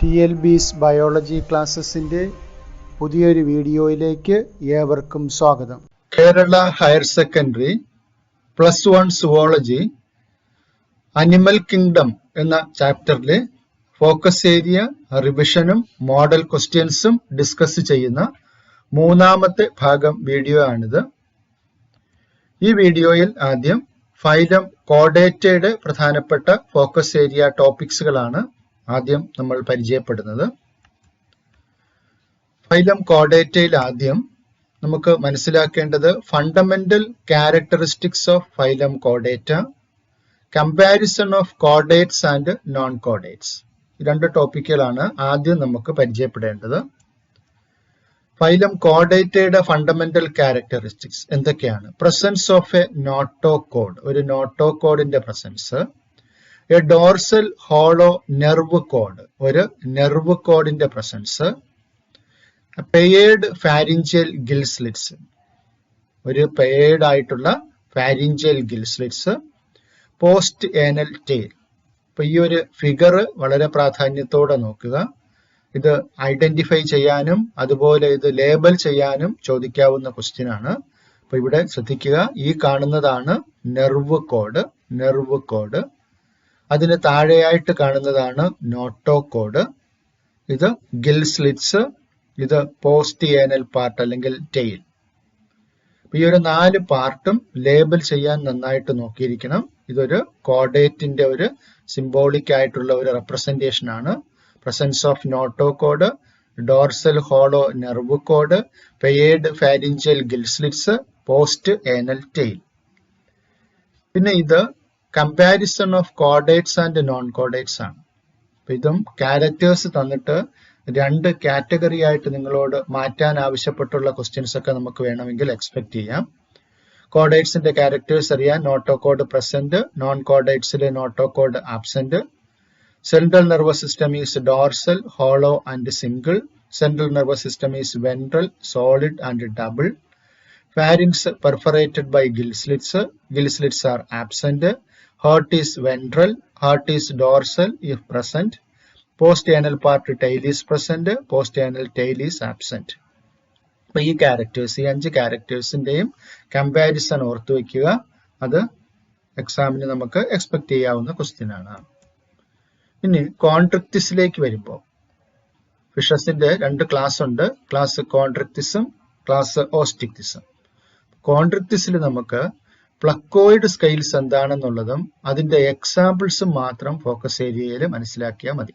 TLB's biology ക്ലാസ്സസിന്റെ പുതിയൊരു വീഡിയോയിലേക്ക് ഏവർക്കും സ്വാഗതം. Kerala higher secondary +1 zoology animal kingdom എന്ന ചാപ്റ്ററിലെ ഫോക്കസ് ഏരിയ റിവിഷനും മോഡൽ ക്വസ്റ്റ്യൻസും ഡിസ്കസ് ചെയ്യുന്ന മൂന്നാമത്തെ ഭാഗം വീഡിയോ ആണിത്. ഈ വീഡിയോയിൽ ആദ്യം ഫൈലം കോഡേറ്റയുടെ പ്രധാനപ്പെട്ട ഫോക്കസ് ഏരിയ ടോപ്പിക്സുകളാണ് ആദ്യം നമ്മൾ പരിചയപ്പെടുന്നത്. ഫൈലം കോഡേറ്റയിൽ ആദ്യം നമുക്ക് മനസ്സിലാക്കേണ്ടത് ഫണ്ടമെന്റൽ ക്യാരക്ടറിസ്റ്റിക്സ് ഓഫ് ഫൈലം കോഡേറ്റ, comparison of chordates and non chordates. രണ്ട് ടോപ്പിക്കുകളാണ് ആദ്യം നമുക്ക് പരിചയപ്പെടേണ്ടത്. ഫൈലം കോഡേറ്റയുടെ ഫണ്ടമെന്റൽ ക്യാരക്ടറിസ്റ്റിക്സ് എന്തൊക്കെയാണ്? പ്രസൻസ് ഓഫ് എ നോട്ടോകോഡ്, ഒരു നോട്ടോകോഡിന്റെ presence. A dorsal hollow nerve cord, ഒരു നെർവ് കോഡിന്റെ presence. Paired pharyngeal gill slits, ഒരു പെയേർഡ് ആയിട്ടുള്ള pharyngeal gill slits. Post anal tail. അപ്പൊ ഈ ഒരു ഫിഗർ വളരെ പ്രാധാന്യത്തോടെ നോക്കുക. ഇത് ഐഡന്റിഫൈ ചെയ്യാനും അതുപോലെ ഇത് ലേബൽ ചെയ്യാനും ചോദിക്കാവുന്ന ക്വസ്റ്റ്യൻ ആണ്. അപ്പൊ ഇവിടെ ശ്രദ്ധിക്കുക, ഈ കാണുന്നതാണ് നെർവ് കോഡ്. Nerve code. അതിന് താഴെയായിട്ട് കാണുന്നതാണ് നോട്ടോകോഡ്. ഇത് ഗിൽ സ്ലിറ്റ്സ്, ഇത് പോസ്റ്റ് ഏനൽ പാർട്ട് അല്ലെങ്കിൽ ടെയിൽ. ഈ ഒരു 4 പാർട്ടും ലേബൽ ചെയ്യാൻ നന്നായിട്ട് നോക്കിയിരിക്കണം. ഇതൊരു കോഡേറ്റിന്റെ ഒരു സിംബോളിക് ആയിട്ടുള്ള ഒരു റെപ്രസെന്റേഷൻ ആണ്. Presence of notochord, dorsal hollow nerve cord, paired pharyngeal gill slits, post anal tail. പിന്നെ ഇത് comparison of chordates and non chordates ആണ്. ഇതും ക്യാരക്ടേഴ്സ് തന്നിട്ട് 2 കാറ്റഗറി ആയിട്ട് നിങ്ങളോട് മാറ്റാൻ ആവശ്യപ്പെട്ടുള്ള ക്വസ്റ്റ്യൻസ് ഒക്കെ നമുക്ക് വേണമെങ്കിൽ എക്സ്പെക്ട് ചെയ്യാം. കോഡേറ്റ്സിന്റെ ക്യാരക്ടേഴ്സ് അറിയാൻ നോട്ടോകോഡ് പ്രസന്റ്, നോൺ കോഡേറ്റ്സിലെ notochord absent. Central nervous system is dorsal, hollow and single. Central nervous system is ventral, solid and double. Pharynx perforated by gill slits. Gill slits are absent. Heart is ventral. Heart is dorsal if present. Post-anal part tail is present. Post-anal tail is absent. അപ്പോൾ ഈ characters, ഈ 5 ക്യാരക്ടേഴ്സിന്റെയും comparison ഓർത്തു വയ്ക്കുക. അത് എക്സാമിന് നമുക്ക് expect ചെയ്യാവുന്ന question ആണ്. ഇനി കോൺട്രിക്റ്റിസിലേക്ക് വരുമ്പോൾ ഫിഷസിന്റെ 2 ക്ലാസ് ഉണ്ട്. ക്ലാസ് കോൺട്രിക്റ്റിസും ക്ലാസ് ഓസ്റ്റിക്റ്റിസും. കോൺട്രിക്റ്റിസിൽ നമുക്ക് പ്ലക്കോയിഡ് സ്കെയിൽസ് എന്താണെന്നുള്ളതും അതിന്റെ എക്സാമ്പിൾസും മാത്രം ഫോക്കസ് ഏരിയയിൽ മനസ്സിലാക്കിയാൽ മതി.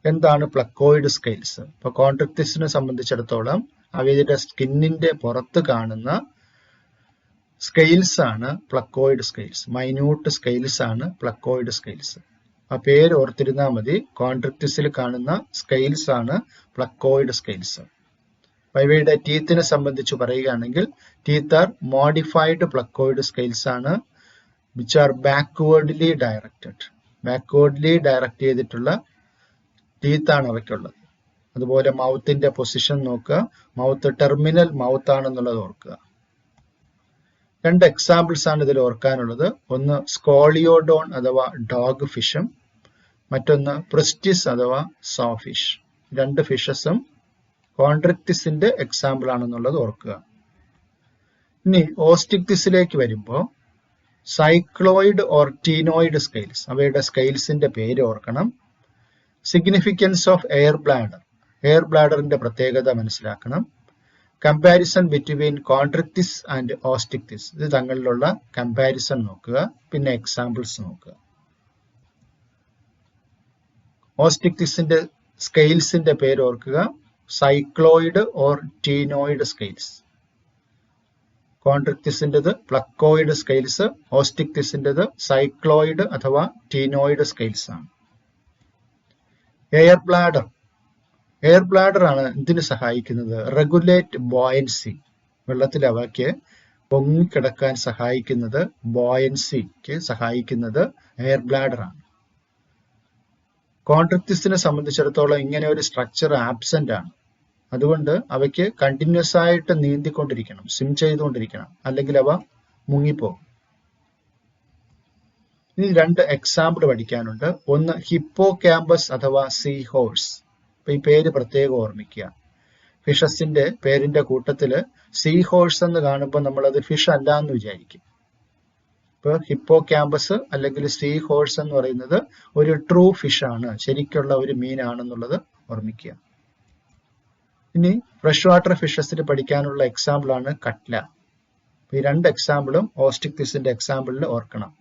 എന്താണ് പ്ലക്കോയിഡ് സ്കെയിൽസ്? ഇപ്പൊ കോൺട്രിക്റ്റിസിനെ സംബന്ധിച്ചിടത്തോളം അവയുടെ സ്കിന്നിന്റെ പുറത്ത് കാണുന്ന സ്കെയിൽസ് ആണ് പ്ലക്കോയിഡ് സ്കെയിൽസ്. മൈന്യൂട്ട് സ്കെയിൽസ് ആണ് പ്ലക്കോയിഡ് സ്കെയിൽസ്. ആ പേര് ഓർത്തിരുന്നാൽ മതി. കോൺട്രിക്റ്റിസിൽ കാണുന്ന സ്കെയിൽസ് ആണ് പ്ലക്കോയിഡ് സ്കെയിൽസ്. ഇവയുടെ ടീത്തിനെ സംബന്ധിച്ച് പറയുകയാണെങ്കിൽ teeth are modified placoid scales ആണ്, which are backwardly directed. Backwardly direct ചെയ്തിട്ടുള്ള ടീത്ത് ആണ് അവയ്ക്കുള്ളത്. അതുപോലെ മൗത്തിന്റെ പൊസിഷൻ നോക്കുക. മൗത്ത് ടെർമിനൽ മൗത്ത് ആണെന്നുള്ളത് ഓർക്കുക. 2 എക്സാമ്പിൾസ് ആണ് ഇതിൽ ഓർക്കാനുള്ളത്. ഒന്ന് സ്കോളിയോഡോൺ അഥവാ ഡോഗ് ഫിഷും മറ്റൊന്ന് പ്രിസ്റ്റിസ് അഥവാ സോ ഫിഷ്. 2 ഫിഷസും കോൺട്രിക്റ്റിസിന്റെ എക്സാമ്പിൾ ആണെന്നുള്ളത് ഓർക്കുക. ഇനി ഓസ്റ്റിക്റ്റിസിലേക്ക് വരുമ്പോൾ സൈക്ലോയിഡ് ഓർ ടീനോയിഡ് സ്കെയിൽസ്, അവയുടെ സ്കെയിൽസിന്റെ പേര് ഓർക്കണം. Significance of air bladder, air ബ്ലാഡറിന്റെ പ്രത്യേകത മനസ്സിലാക്കണം. Comparison between Chondrichthyes and Osteichthyes, ഇത് തങ്ങളിലുള്ള കമ്പാരിസൺ നോക്കുക. പിന്നെ എക്സാമ്പിൾസ് നോക്കുക. ഓസ്റ്റിക്റ്റിസിന്റെ സ്കെയിൽസിന്റെ പേര് ഓർക്കുക. Cycloid or ctenoid scales. കോൺട്രിക്റ്റിസിന്റേത് പ്ലക്കോയിഡ് സ്കെയിൽസ്, ഓസ്റ്റിക്റ്റിസിന്റേത് സൈക്ലോയിഡ് അഥവാ ടീനോയിഡ് സ്കെയിൽസ് ആണ്. എയർ ബ്ലാഡർ, എയർ ബ്ലാഡർ ആണ് ഇതിന് സഹായിക്കുന്നത്? റെഗുലേറ്റ് ബോയൻസി, വെള്ളത്തിൽ അവയ്ക്ക് പൊങ്ങിക്കിടക്കാൻ സഹായിക്കുന്നത്, ബോയൻസിക്ക് സഹായിക്കുന്നത് എയർ ബ്ലാഡർ ആണ്. കോൺട്രിക്റ്റിസിനെ സംബന്ധിച്ചിടത്തോളം ഇങ്ങനെ ഒരു സ്ട്രക്ചർ ആബ്സെന്റ് ആണ്. അതുകൊണ്ട് അവയ്ക്ക് കണ്ടിന്യൂസ് ആയിട്ട് നീന്തിക്കൊണ്ടിരിക്കണം, സ്വിം ചെയ്തുകൊണ്ടിരിക്കണം, അല്ലെങ്കിൽ അവ മുങ്ങിപ്പോകും. ഇനി 2 എക്സാമ്പിൾ പഠിക്കാനുണ്ട്. ഒന്ന് ഹിപ്പോ ക്യാമ്പസ് അഥവാ സീ ഹോഴ്സ്. അപ്പൊ ഈ പേര് പ്രത്യേകം ഓർമ്മിക്കുക. ഫിഷസിന്റെ പേരിന്റെ കൂട്ടത്തില് സീ ഹോഴ്സ് എന്ന് കാണുമ്പോൾ നമ്മളത് ഫിഷ് അല്ല എന്ന് വിചാരിക്കും. ഇപ്പൊ ഹിപ്പോ ക്യാമ്പസ് അല്ലെങ്കിൽ സീ ഹോഴ്സ് എന്ന് പറയുന്നത് ഒരു ട്രൂ ഫിഷ് ആണ്, ശരിക്കുള്ള ഒരു മീനാണെന്നുള്ളത് ഓർമ്മിക്കുക. ഇനി ഫ്രഷ് വാട്ടർ ഫിഷസിന് പഠിക്കാനുള്ള എക്സാമ്പിൾ ആണ് കട്ല. ഈ 2 എക്സാമ്പിളും ഓസ്റ്റിക്തിസിന്റെ എക്സാമ്പിളിൽ ഓർക്കണം.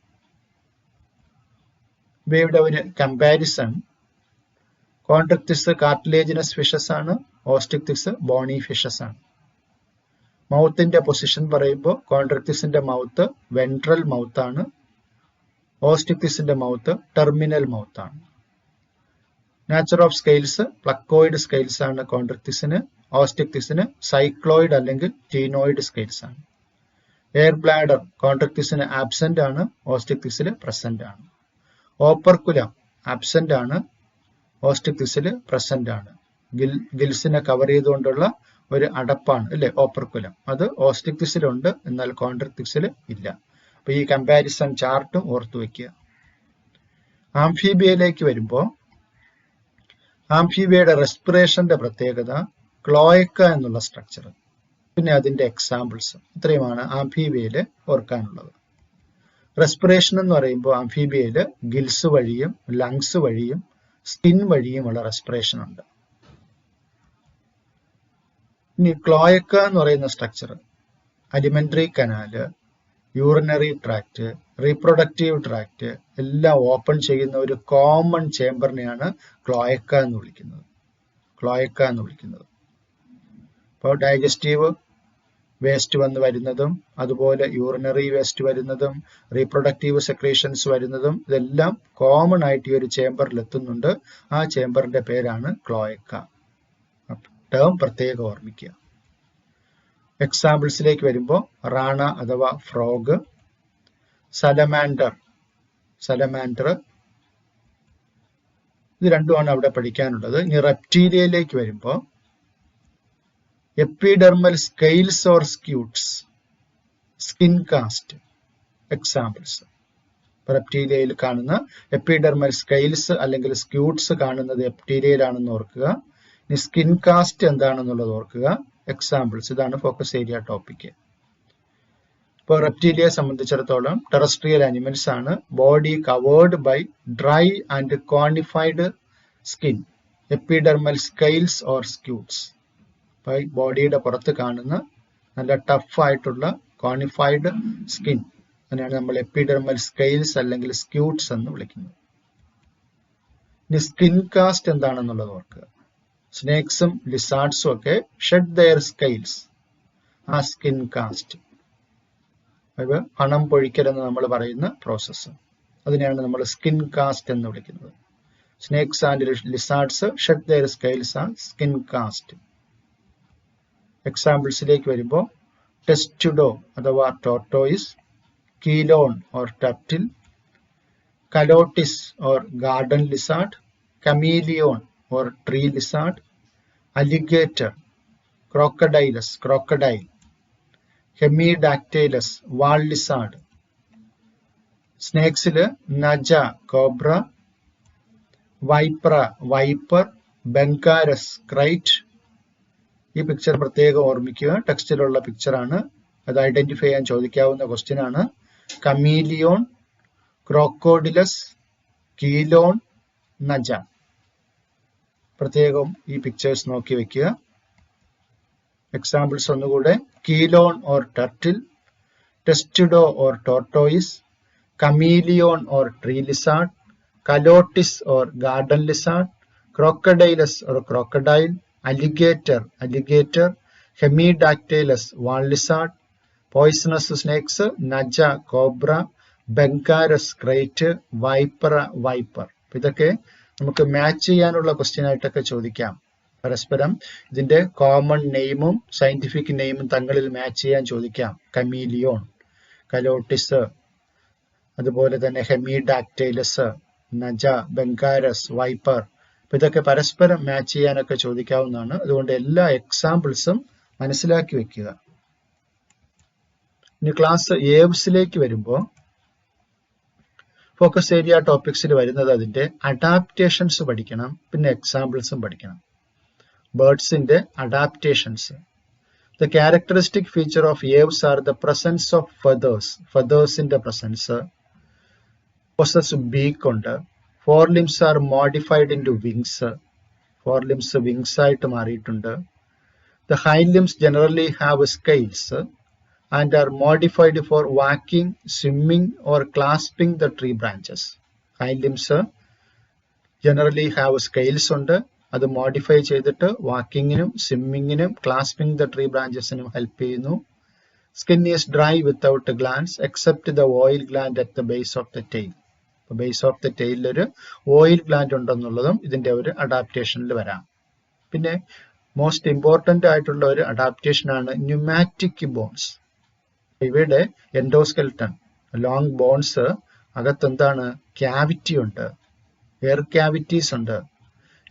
ഇവയുടെ ഒരു കമ്പാരിസൺ, കോൺട്രിക്തിസ് കാർട്ടിലേജിനസ് ഫിഷസ് ആണ്, ഓസ്റ്റിക്തിസ് ബോണി ഫിഷസ് ആണ്. മൗത്തിന്റെ പൊസിഷൻ പറയുമ്പോൾ കോൺട്രിക്തിസിന്റെ മൗത്ത് വെൻട്രൽ മൗത്ത് ആണ്, ഓസ്റ്റിക്തിസിന്റെ മൗത്ത് ടെർമിനൽ മൗത്ത് ആണ്. Nature of scales placoid scales ആണ് കോൺട്രിക്തിസിന്, ഓസ്റ്റിക്തിസിന് സൈക്ലോയിഡ് അല്ലെങ്കിൽ ടീനോയിഡ് സ്കെയിൽസ് ആണ്. എയർ ബ്ലാഡർ കോൺട്രിക്തിസിന് ആബ്സെന്റ് ആണ്, ഓസ്റ്റിക്തിസിൽ പ്രസന്റ് ആണ്. ഓപ്പർക്കുലം ആബ്സെന്റ് ആണ്, ഓസ്റ്റിക്തിസിൽ പ്രസന്റ് ആണ്. ഗിൽസിനെ കവർ ചെയ്തുകൊണ്ടുള്ള ഒരു അടപ്പാണ് അല്ലെ ഓപ്പർക്കുലം. അത് ഓസ്റ്റിക്തിസിലുണ്ട്, എന്നാൽ കോൺട്രിക്തിസിൽ ഇല്ല. അപ്പൊ ഈ കമ്പാരിസൺ ചാർട്ടും ഓർത്തു വെക്കുക. ആംഫീബിയയിലേക്ക് വരുമ്പോൾ ആംഫീബിയയുടെ റെസ്പിറേഷന്റെ പ്രത്യേകത ക്ലോയക്ക എന്നുള്ള സ്ട്രക്ചർ, പിന്നെ അതിന്റെ എക്സാമ്പിൾസ്. ഇത്രയുമാണ് ആംഫീബിയയില് ഓർക്കാനുള്ളത്. റെസ്പിറേഷൻ എന്ന് പറയുമ്പോൾ ആംഫീബിയയില് ഗിൽസ് വഴിയും ലങ്സ് വഴിയും സ്കിൻ വഴിയുമുള്ള റെസ്പിറേഷൻ ഉണ്ട്. ഇനി ക്ലോയക്ക എന്ന് പറയുന്ന structure alimentary canal, urinary tract, reproductive tract എല്ലാം ഓപ്പൺ ചെയ്യുന്ന ഒരു കോമൺ ചേംബറിനെയാണ് ക്ലോയക്ക എന്ന് വിളിക്കുന്നത്. ക്ലോയക്ക എന്ന് വിളിക്കുന്നത്. അപ്പോൾ ഡൈജസ്റ്റീവ് വേസ്റ്റ് വന്ന് വരുന്നതും അതുപോലെ യൂറിനറി വേസ്റ്റ് വരുന്നതും റീപ്രൊഡക്റ്റീവ് സെക്രീഷൻസ് വരുന്നതും ഇതെല്ലാം കോമൺ ആയിട്ട് ഈ ഒരു ചേംബറിൽ എത്തുന്നുണ്ട്. ആ ചേംബറിന്റെ പേരാണ് ക്ലോയക്ക. ടേം പ്രത്യേകം ഓർമ്മിക്കുക. എക്സാമ്പിൾസിലേക്ക് വരുമ്പോൾ റാണ അഥവാ ഫ്രോഗ്, സലമാൻഡർ ഇത് രണ്ടുമാണ് അവിടെ പഠിക്കാനുള്ളത്. ഇനി റെപ്റ്റീലിയയിലേക്ക് വരുമ്പോൾ epidermal scales or scutes, skin cast examples. റെപ്റ്റീലിയയിൽ കാണുന്ന എപ്പിഡെർമൽ സ്കെയിൽസ് അല്ലെങ്കിൽ സ്ക്യൂട്ട്സ് കാണുന്നത് എപ്റ്റീലിയയിലാണെന്ന് ഓർക്കുക. ഇനി സ്കിൻ കാസ്റ്റ് എന്താണെന്നുള്ളത് ഓർക്കുക. എക്സാമ്പിൾസ് ഇതാണ് ഫോക്കസ് ഏരിയ ടോപ്പിക്. ഇപ്പോൾ റെപ്റ്റീലിയയെ സംബന്ധിച്ചിടത്തോളം ടെറസ്ട്രിയൽ അനിമൽസ് ആണ്. Body covered by dry and cornified skin, epidermal scales or scutes. ബോഡിയുടെ പുറത്ത് കാണുന്ന നല്ല ടഫ് ആയിട്ടുള്ള കോണിഫൈഡ് സ്കിൻ, അതിനാണ് നമ്മൾ എപ്പിഡെർമൽ സ്കെയിൽസ് അല്ലെങ്കിൽ സ്ക്യൂട്ട്സ് എന്ന് വിളിക്കുന്നത്. ഇനി സ്കിൻ കാസ്റ്റ് എന്താണെന്നുള്ളത് ഓർക്കുക. സ്നേക്സും ലിസാർഡ്സും ഒക്കെ ഷെഡ് ദെയർ സ്കെയിൽസ്, ആ സ്കിൻ കാസ്റ്റ്. അത് പണം പൊഴിക്കലെന്ന് നമ്മൾ പറയുന്ന പ്രോസസ്സ്, അതിനെയാണ് നമ്മൾ സ്കിൻ കാസ്റ്റ് എന്ന് വിളിക്കുന്നത്. Snakes and lizards shed their scales ആണ് സ്കിൻ കാസ്റ്റ്. എക്സാമ്പിൾസിലേക്ക് വരുമ്പോൾ ടെസ്റ്റുഡോ അഥവാ tortoise, Chelone or turtle, Calotes or garden lizard, chameleon or tree lizard, alligator, crocodile, hemidactylus, wall lizard. സ്നേക്സില് Naja cobra, viper, Bungarus krait. ഈ picture പ്രത്യേകം ഓർമ്മിക്കുക. ടെക്സ്റ്റിലുള്ള പിക്ചറാണ്, അത് identify ചെയ്യാൻ ചോദിക്കാവുന്ന ക്വസ്റ്റ്യൻ ആണ്. കമീലിയോൺ, ക്രോക്കോഡിലസ്, കീലോൺ, നജ. പ്രത്യേകം ഈ പിക്ചേഴ്സ് നോക്കി വെക്കുക. എക്സാമ്പിൾസ് ഒന്നുകൂടെ: Chelone or turtle, Testudo or tortoise, chameleon or tree lizard, Calotes or garden lizard, Crocodylus or crocodile, alligator, Hemidactylus wall lizard, poisonous snakes Naja cobra, Bungarus krait, viper. ഇതൊക്കെ നമുക്ക് match ചെയ്യാനുള്ള question ആയിട്ടൊക്കെ ചോദിക്കാം. പരസ്പരം ഇതിന്റെ common നെയിമും scientific നെയിമും തങ്ങളിൽ മാച്ച് ചെയ്യാൻ ചോദിക്കാം. കമീലിയോൺ, കലോട്ടിസ്, അതുപോലെ തന്നെ ഹെമിഡാക്ടൈലസ്, നജ, ബെൻകാരസ്, വൈപ്പർ. ഇതൊക്കെ പരസ്പരം മാച്ച് ചെയ്യാനൊക്കെ ചോദിക്കാവുന്നതാണ്. അതുകൊണ്ട് എല്ലാ എക്സാമ്പിൾസും മനസ്സിലാക്കി വെക്കുക. ഇനി ക്ലാസ് ഏവ്സിലേക്ക് വരുമ്പോൾ ഫോക്കസ് ഏരിയ ടോപ്പിക്സിൽ വരുന്നത് അതിന്റെ അഡാപ്റ്റേഷൻസ് പഠിക്കണം, പിന്നെ എക്സാമ്പിൾസും പഠിക്കണം. ബേർഡ്സിന്റെ adaptations. The characteristic feature of aves are the presence of feathers. Feathers in the presence. Possess beak ഉണ്ട്. Forelimbs are modified into wings. Forelimbs wings ആയിട്ട് മാറിയിട്ടുണ്ട്. The hind limbs generally have scales and are modified for walking, swimming or clasping the tree branches. Hind limbs generally have scales ഉണ്ട്. അത് modify ചെയ്തിട്ട് വാക്കിങ്ങിനും സ്വിമ്മിങ്ങിനും clasping the tree ബ്രാഞ്ചസിനും help ചെയ്യുന്നു. Skin is dry without glands except the oil gland at the base of the tail. Base of the ടെയിലിൽ ഒരു oil gland ഉണ്ടെന്നുള്ളതും ഇതിന്റെ ഒരു അഡാപ്റ്റേഷനിൽ വരാം. പിന്നെ മോസ്റ്റ് ഇമ്പോർട്ടന്റ് ആയിട്ടുള്ള ഒരു അഡാപ്റ്റേഷൻ ആണ് ന്യൂമാറ്റിക് ബോൺസ്. ഇവയുടെ എൻഡോസ്കെൽട്ടൺ ലോങ് ബോൺസ് അകത്തെന്താണ് ക്യാവിറ്റി ഉണ്ട്, എയർ ക്യാവിറ്റീസ് ഉണ്ട്.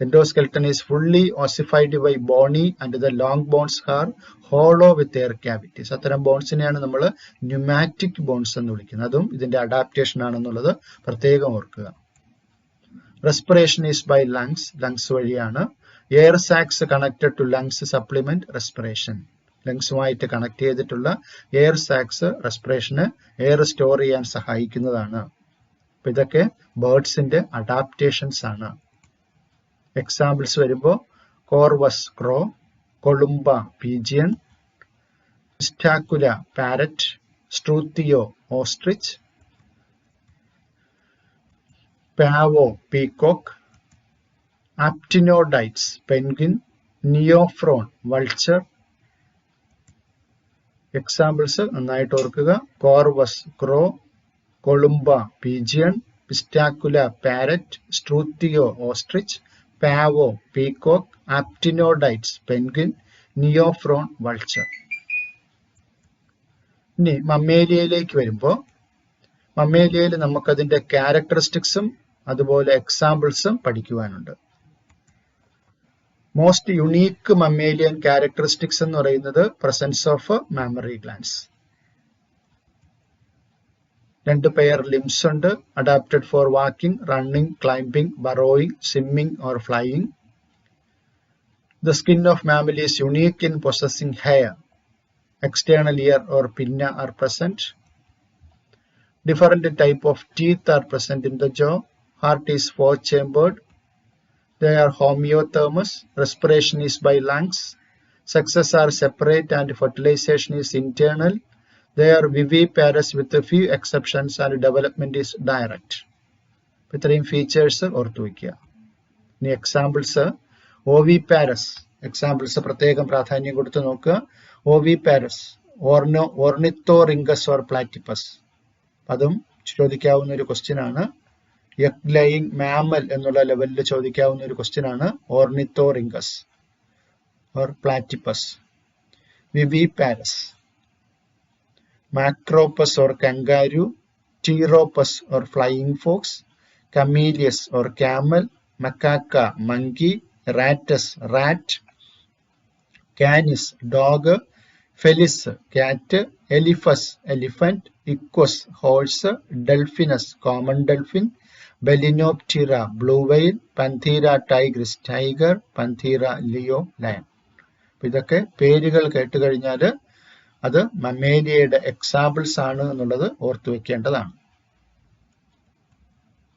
Endoskeleton is fully ossified by bony and the long bones are hollow with air cavities. അത്തരം ബോൺസിനെയാണ് നമ്മൾ ന്യൂമാറ്റിക് ബോൺസ് എന്ന് വിളിക്കുന്നത്. അതും ഇതിന്റെ അഡാപ്റ്റേഷൻ ആണെന്നുള്ളത് പ്രത്യേകം ഓർക്കുക. Respiration is by lungs. Lungs വഴിയാണ്. Air sacs connected to lungs supplement respiration. ലങ്സുമായിട്ട് കണക്ട് ചെയ്തിട്ടുള്ള എയർ സാക്സ് റെസ്പിറേഷന് എയർ സ്റ്റോർ ചെയ്യാൻ സഹായിക്കുന്നതാണ്. അപ്പൊ ഇതൊക്കെ ബേർഡ്സിന്റെ അഡാപ്റ്റേഷൻസ് ആണ്. എക്സാമ്പിൾസ് വരുമ്പോൾ Corvus crow, Columba pigeon, Psittacula parrot, Struthio ostrich, Pavo peacock, Aptenodytes penguin, Neophron vulture. Examples നന്നായിട്ട് ഓർക്കുക. Corvus crow, Columba pigeon, Psittacula parrot, Struthio ostrich, Pavo peacock, Aptenodytes penguin, Neophron vulture. ഇനി മമ്മേലിയയിലേക്ക് വരുമ്പോൾ മമ്മേലിയയിൽ നമുക്കതിന്റെ ക്യാരക്ടറിസ്റ്റിക്സും അതുപോലെ എക്സാമ്പിൾസും പഠിക്കുവാനുണ്ട്. മോസ്റ്റ് യുണീക്ക് മമ്മേലിയൻ ക്യാരക്ടറിസ്റ്റിക്സ് എന്ന് പറയുന്നത് presence of mammary glands. 2 pair limbs ഉണ്ട്. Adapted for walking, running, climbing, burrowing, swimming or flying. The skin of mammal is unique in possessing hair. External ear or pinna are present. Different type of teeth are present in the jaw. Heart is 4-chambered. They are homeothermous. Respiration is by lungs. Sexes are separate and fertilization is internal. They are viviparous with a few exceptions and development is direct. ഇത്രയും features ഓർത്തു വയ്ക്കുക. ഇനി examples. ഓവിപാരസ് examples പ്രത്യേകം പ്രാധാന്യം കൊടുത്ത് നോക്കുക. ഓവിപാരസ്, Ornithorhynchus or platypus. അതും ചോദിക്കാവുന്ന ഒരു ക്വസ്റ്റ്യൻ ആണ്. എഗ് ലയിങ് മാമൽ എന്നുള്ള ലെവലിൽ ചോദിക്കാവുന്ന ഒരു ക്വസ്റ്റ്യൻ ആണ് Ornithorhynchus or platypus. Viviparous, Macropus or kangaroo, Pteropus or flying fox, Camellias or camel, Macaca monkey, Rattus rat, Canis dog, Felis cat, Elephas elephant, Equus horse, Delphinus common dolphin, Balinoptera blue whale, Panthera tigris tiger, Panthera leo lion. ഇതൊക്കെ പേരുകൾ കേട്ട് കഴിഞ്ഞാൽ അത് മമ്മേലിയയുടെ examples ആണ് എന്നുള്ളത് ഓർത്തു വെക്കേണ്ടതാണ്.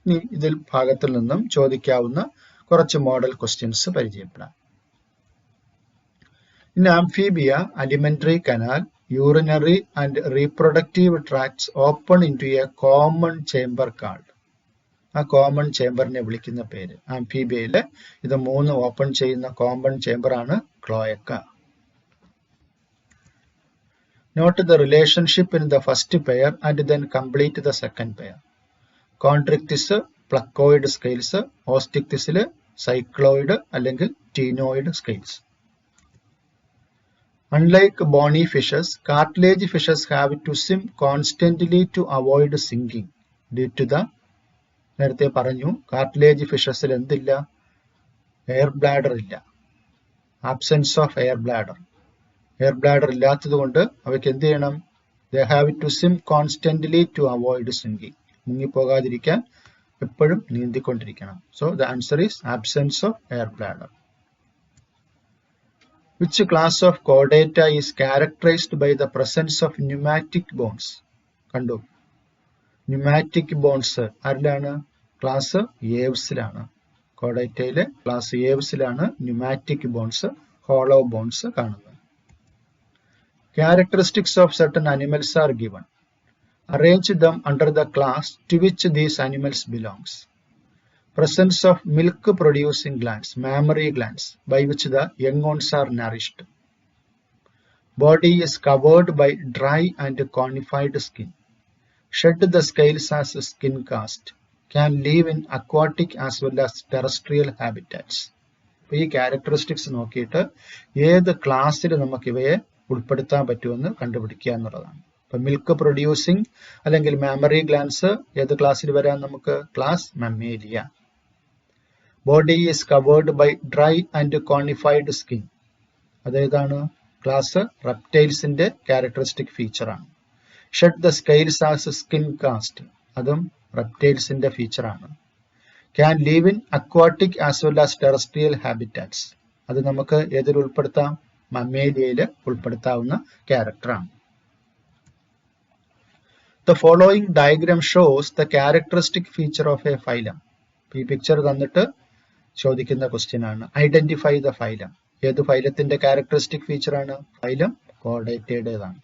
ഇനി ഇതിൽ ഭാഗത്തിൽ നിന്നും ചോദിക്കാവുന്ന കുറച്ച് മോഡൽ ക്വസ്റ്റ്യൻസ് പരിചയപ്പെടാം. In amphibia, alimentary canal, urinary and reproductive tracts open into a common chamber called. ആ കോമൺ ചേംബറിനെ വിളിക്കുന്ന പേര്. ആംഫീബിയയില് ഇത് 3 ഓപ്പൺ ചെയ്യുന്ന കോമൺ ചേംബർ ആണ് ക്ലോയക്ക. Note the relationship in the first pair and then complete the second pair. Chondrichthyes placoid scales, ഓസ്റ്റിക്തിസിൽ cycloid അല്ലെങ്കിൽ ctenoid scales. Unlike bony fishes, cartilage fishes have to swim constantly to avoid sinking due to the നേരത്തെ പറഞ്ഞു cartilage ഫിഷസിൽ എന്തില്ല, air bladder ഇല്ല, absence of air bladder. Air bladder ഇല്ലാത്തത് കൊണ്ട് അവയ്ക്ക് എന്ത് ചെയ്യണം, they have to swim constantly to avoid sinking. മുങ്ങിപ്പോകാതിരിക്കാൻ എപ്പോഴും നീന്തിക്കൊണ്ടിരിക്കണം. So the answer is absence of air bladder. Which class of chordata is characterized by the presence of pneumatic bones? കണ്ടു, pneumatic bones ആരിലാണ്? ക്ലാസ് ഏവ്സിലാണ്. കോഡേറ്റയിലെ class ഏവ്സിലാണ് pneumatic bones, hollow bones കാണുന്നത്. Characteristics of certain animals are given. Arrange them under the class to which these animals belongs. Presence of milk producing glands, mammary glands, by which the young ones are nourished. Body is covered by dry and conified skin. Shed the scales as skin cast. Can live in aquatic as well as terrestrial habitats. അപ്പോൾ ഈ characteristics നോക്കിയിട്ട് ഏത് ക്ലാസ്സിൽ നമുക്ക് ഇവയെ ഉൾപ്പെടുത്താൻ പറ്റുമെന്ന് കണ്ടുപിടിക്കുക എന്നുള്ളതാണ്. ഇപ്പം മിൽക്ക് പ്രൊഡ്യൂസിങ് അല്ലെങ്കിൽ മാമറി ഗ്ലാൻസ് ഏത് ക്ലാസ്സിൽ വരാൻ നമുക്ക്? Class Mammalia. Body is covered by dry and cornified skin, അതേതാണ്? ക്ലാസ് റെപ്റ്റൈൽസിന്റെ ക്യാരക്ടറിസ്റ്റിക് ഫീച്ചറാണ്. Shed the scales as skin cast, അതും റെപ്റ്റൈൽസിന്റെ ഫീച്ചറാണ്. Can live in aquatic as well as terrestrial habitats, അത് നമുക്ക് ഏതിൽ ഉൾപ്പെടുത്താം? മമ്മേലിയയിൽ ഉൾപ്പെടുത്താവുന്ന ക്യാരക്ടറാണ്. The following diagram shows the characteristic feature of a phylum. ഈ പിക്ചർ തന്നിട്ട് ചോദിക്കുന്ന ക്വസ്റ്റ്യൻ ആണ്. Identify the phylum. ഏത് ഫൈലത്തിന്റെ ക്യാരക്ടറിസ്റ്റിക് ഫീച്ചർ ആണ്? ഫൈലം കോഡേറ്റയുടേതാണ്.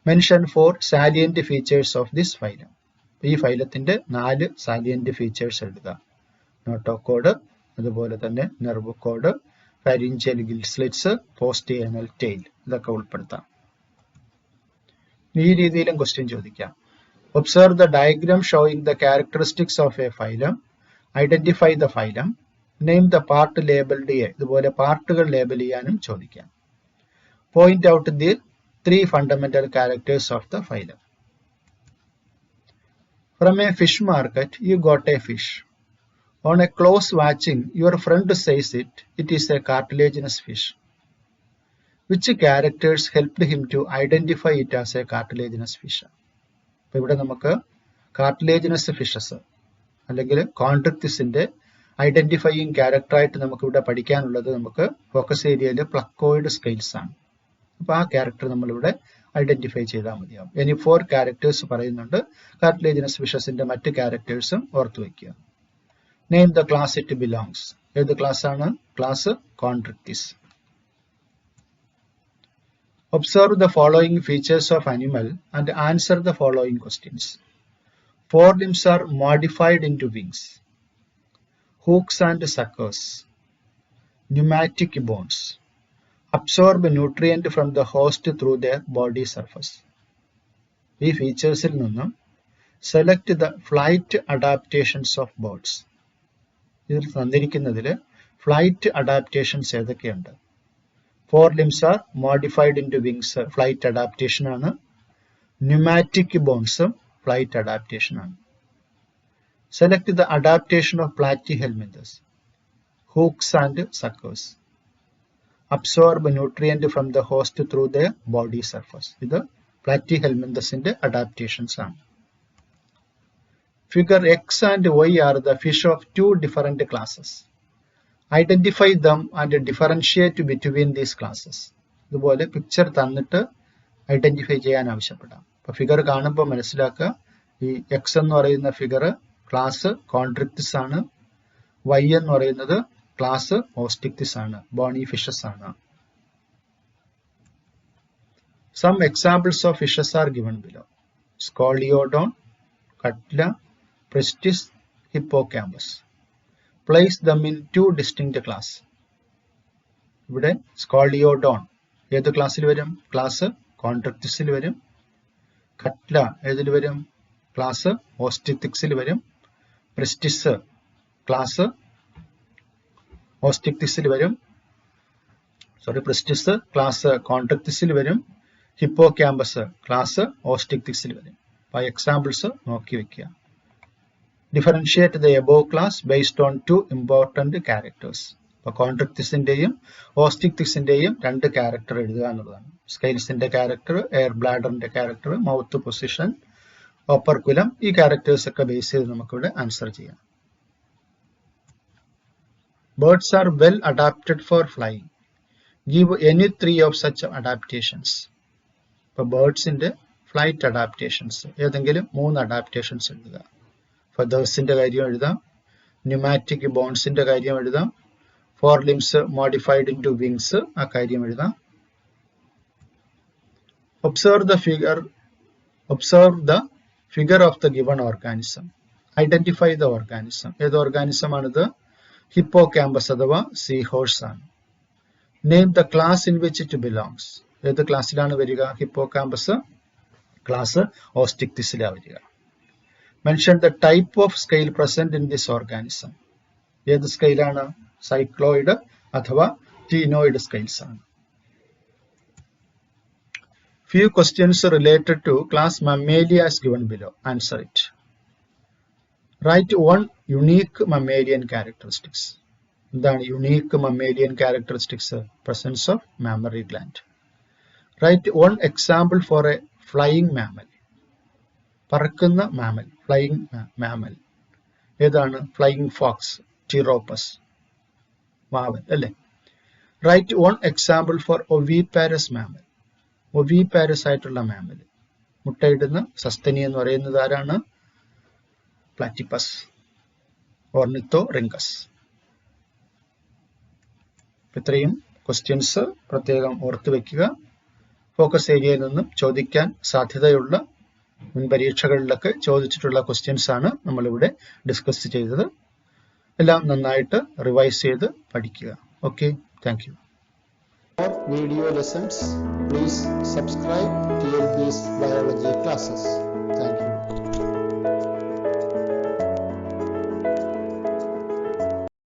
Mention 4 salient features of this phylum. ഈ ഫൈലത്തിന്റെ 4 സാലിയന്റ് ഫീച്ചേഴ്സ് എഴുതുക. നോട്ടോകോഡ്, അതുപോലെ തന്നെ nerve cord, pharyngeal gill slits, post anal tail, ഇതൊക്കെ ഉൾപ്പെടുത്താം. ഈ രീതിയിലും ക്വസ്റ്റ്യൻ ചോദിക്കാം. Observe the diagram showing the characteristics of a phylum. Identify the phylum. Name the part labelled A. ഇതുപോലെ പാർട്ടുകൾ ലേബൽ ചെയ്യാനും ചോദിക്കാം. Point out the 3 fundamental characters of the phylum. From a fish market, you got a fish. On a close watching, your friend says it is a cartilaginous fish. Which characters helped him to identify it as a cartilaginous fish? അപ്പോൾ ഇവിടെ നമുക്ക് cartilaginous fishes അല്ലെങ്കിൽ കോൺട്രിക്തിസിന്റെ identifying ക്യാരക്ടറായിട്ട് നമുക്ക് ഇവിടെ പഠിക്കാനുള്ളത് നമുക്ക് focus ഏരിയയിൽ placoid scales ആണ്. അപ്പോൾ ആ ക്യാരക്ടർ നമ്മളിവിടെ ഐഡന്റിഫൈ ചെയ്താൽ മതിയാവും. ഇനി 4 ക്യാരക്ടേഴ്സ് പറയുന്നുണ്ട്. കാർട്ടിലേജിനസ് ഫിഷസിന്റെ മറ്റ് ക്യാരക്ടേഴ്സും ഓർത്തു വയ്ക്കുക. Name the class it belongs. ഏത് ക്ലാസ് ആണ്? Class കോൺട്രിക്തിസ്. Observe the following features of animal and answer the following questions. Forelimbs are modified into wings. Hooks and suckers. Pneumatic bones. Absorb nutrient from the host through their body surface. ഈ ഫീച്ചേഴ്സിൽ നിന്നും select the flight adaptations of birds. ഇതിൽ തന്നിരിക്കുന്നതിൽ flight adaptations ഏതൊക്കെയുണ്ട്? Forelimbs are modified into wings, flight adaptation ആണ്. Pneumatic bones, flight adaptation ആണ്. Select the adaptation of platyhelminthes. Hooks and suckers. Absorb nutrient from the host through their body surface. ഇത് platyhelminthesന്റെ adaptations ആണ്. Figure X and Y are the fish of 2 different classes. Identify them and differentiate between these classes. ഇതുപോലെ picture തന്നിട്ട് identify ചെയ്യാൻ ആവശ്യപ്പെടാം. അപ്പൊ figure കാണുമ്പോൾ മനസ്സിലാക്കുക, ഈ എക്സ് എന്ന് പറയുന്ന ഫിഗർ ക്ലാസ് കോൺട്രിക്തിസ് ആണ്, വൈ എന്ന് പറയുന്നത് ക്ലാസ് ഓസ്റ്റിക്തിസ് ആണ്, ബോണി ഫിഷസ് ആണ്. Some examples of fishes are given below. Scoliodon, Cutla, Pristis, Hippocampus. Place them in 2 distinct class. ഇവിടെ സ്കോളിയോഡോൺ ഏത് ക്ലാസ്സിൽ വരും? ക്ലാസ് കോൺട്രിക്തിസിൽ വരും. കട്ല ഏതിൽ വരും? ക്ലാസ് ഓസ്റ്റിക്തിക്സിൽ വരും. പ്രിസ്റ്റിസ് ക്ലാസ് ഓസ്റ്റിക്തിക്സിൽ വരും. പ്രിസ്റ്റിസ് ക്ലാസ് കോൺട്രിക്തിസിൽ വരും. ഹിപ്പോക്യാമ്പസ് ക്ലാസ് ഓസ്റ്റിക്തിക്സിൽ വരും. അപ്പോൾ എക്സാമ്പിൾസ് നോക്കി വെക്കുക. Differentiate the above class based on 2 important characters. അപ്പോൾ കോൺട്രിക്തിസിന്റെയും ഓസ്റ്റിക്തിക്സിന്റെയും 2 ക്യാരക്ടർ എഴുതുക എന്നുള്ളതാണ്. സ്കെയിൽസിന്റെ ക്യാരക്ടർ, എയർ ബ്ലാഡറിന്റെ ക്യാരക്ടർ, മൗത്ത് പൊസിഷൻ, ഓപ്പർക്കുലം, ഈ ക്യാരക്ടേഴ്സ് ഒക്കെ ബേസ് ചെയ്ത് നമുക്കിവിടെ ആൻസർ ചെയ്യാം. Birds are well adapted for flying. Give any 3 of such adaptations. ഇപ്പോൾ ബേർഡ്സിന്റെ ഫ്ലൈറ്റ് അഡാപ്റ്റേഷൻസ് ഏതെങ്കിലും 3 അഡാപ്റ്റേഷൻസ് എഴുതുക. ഫെദേഴ്സിന്റെ കാര്യം എഴുതാം, ന്യൂമാറ്റിക് ബോൺസിന്റെ കാര്യം എഴുതാം, 4 limbs modified into wings ആ കാര്യം എഴുതാം. Observe the figure of the given organism. Identify the organism. ഏത് ഓർഗാനിസം ആണിത്? ഹിപ്പോകാമ്പസ് അഥവാ സീ ഹോഴ്സ് ആണ്. Name the class in which it belongs. ഏത് ക്ലാസ്സിലാണ് വരിക? ഹിപ്പോകാമ്പസ് ക്ലാസ് ഓസ്റ്റിക്തിസിലാണ് വരിക. Mention the type of scale present in this organism. ഏത് സ്കെയിലാണ്? Cycloid അഥവാ ടീനോയിഡ് സ്കെയിൽസ് ആണ്. Few questions related to class Mammalia is given below. Answer it. Write one unique mammalian characteristics. എന്താണ് unique mammalian characteristics? Presence of mammary gland. Write one example for a flying mammal. പറക്കുന്ന mammal, flying mammal ഏതാണ്? Flying fox, Pteropus, മാവൽ അല്ലേ? Write one example for oviparous mammal. Oviparous ആയിട്ടുള്ള mammal, മുട്ടയിടുന്ന സസ്തനി എന്ന് പറയുന്നത് ആരാണ്? Platypus, Ornithorhynchus. ഇത്രയും ക്വസ്റ്റ്യൻസ് പ്രത്യേകം ഓർത്തു വെക്കുക. ഫോക്കസ് ഏരിയയിൽ നിന്നും ചോദിക്കാൻ സാധ്യതയുള്ള മുൻ പരീക്ഷകളിലൊക്കെ ചോദിച്ചിട്ടുള്ള ക്വസ്റ്റ്യൻസ് ആണ് നമ്മളിവിടെ ഡിസ്കസ് ചെയ്തത്. എല്ലാം നന്നായിട്ട് റിവൈസ് ചെയ്ത് പഠിക്കുക. Okay, thank you. For video lessons, please subscribe TLP's biology classes.